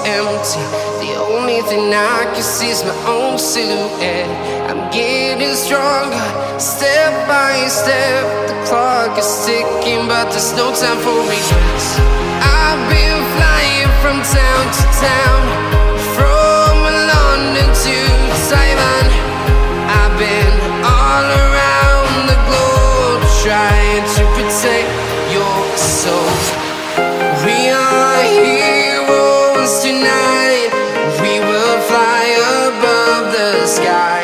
empty. The only thing I can see is my own silhouette. I'm getting stronger, step by step. The clock is ticking, but there's no time for regrets. I've been flying from town to town, from London to Taiwan. I've been all around the globe, trying to protect your soul. We are heroes tonight. We will fly above the sky.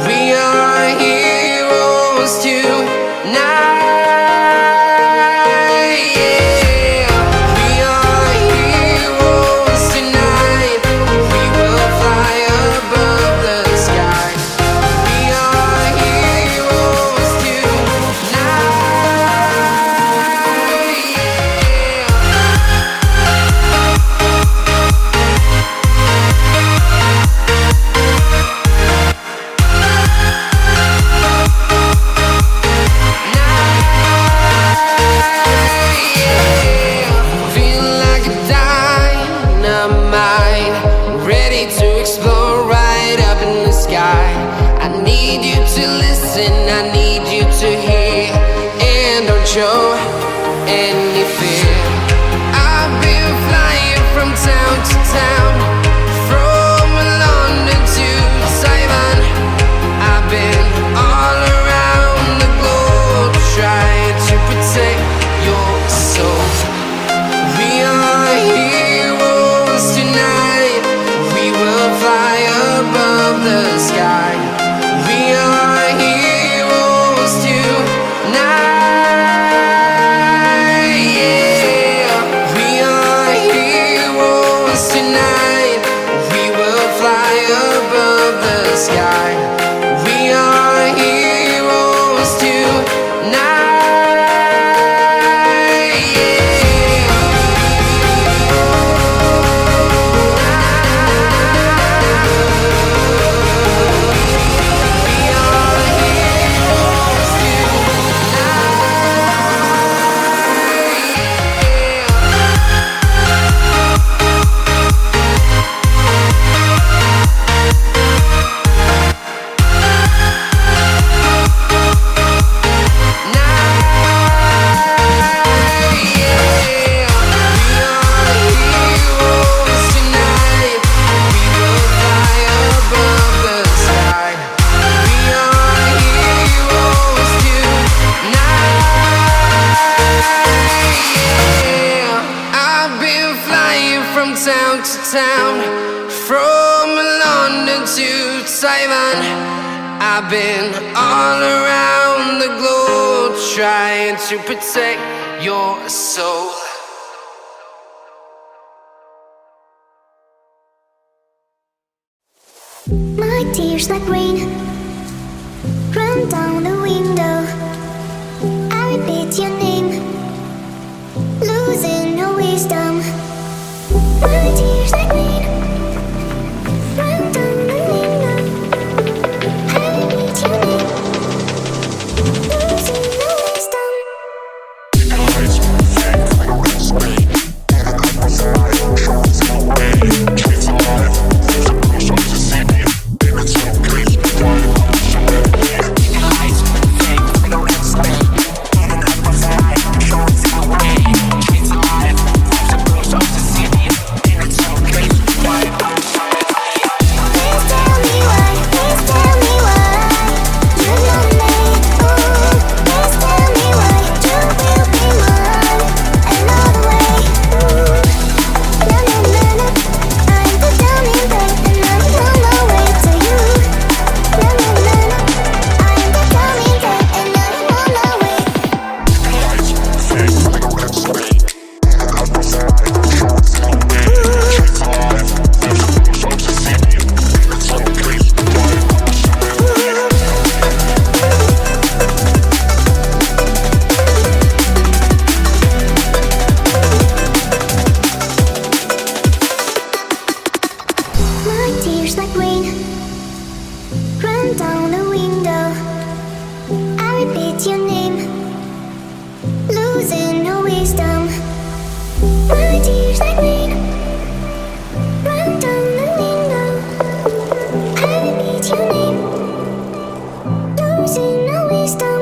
We are heroes tonight. Show any fear. I've been flying from town to town, from London to Taiwan. I've been all around the globe, trying to protect your soul. We are heroes tonight. We will fly above the sky. We are heroes tonight. I've been all around the globe, trying to protect your soul. My tears like rain run down the window. I repeat your name, losing no wisdom. My tears like rain run down the window. I repeat your name, losing no wisdom. reach your name. Losing no wisdom.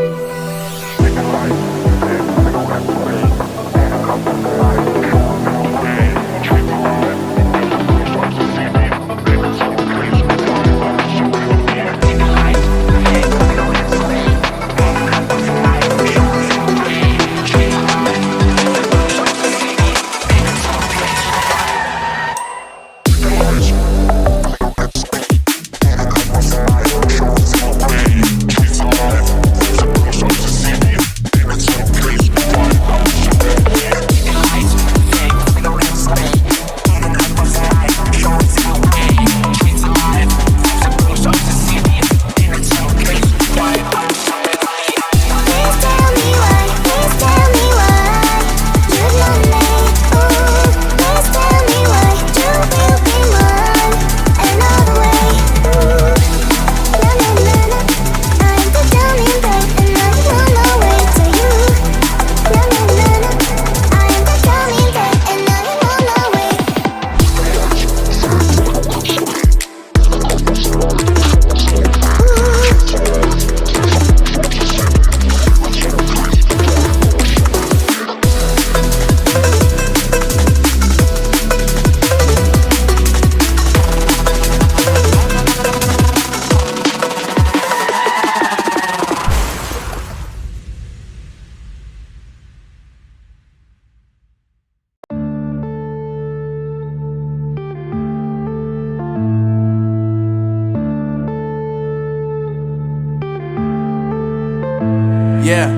Yeah.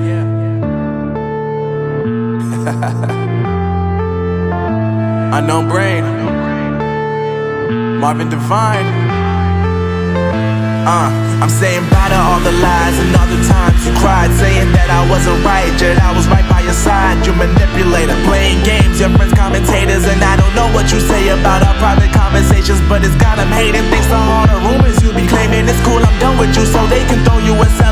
Unknown brain. Marvin Divine. I'm saying bye to all the lies and all the times you cried, saying that I wasn't right, yet I was right by your side. You manipulator, playing games, your friends commentators, and I don't know what you say about our private conversations, but it's got them hating. Thanks to all the rumors you be claiming, it's cool, I'm done with you, so they can throw you aside.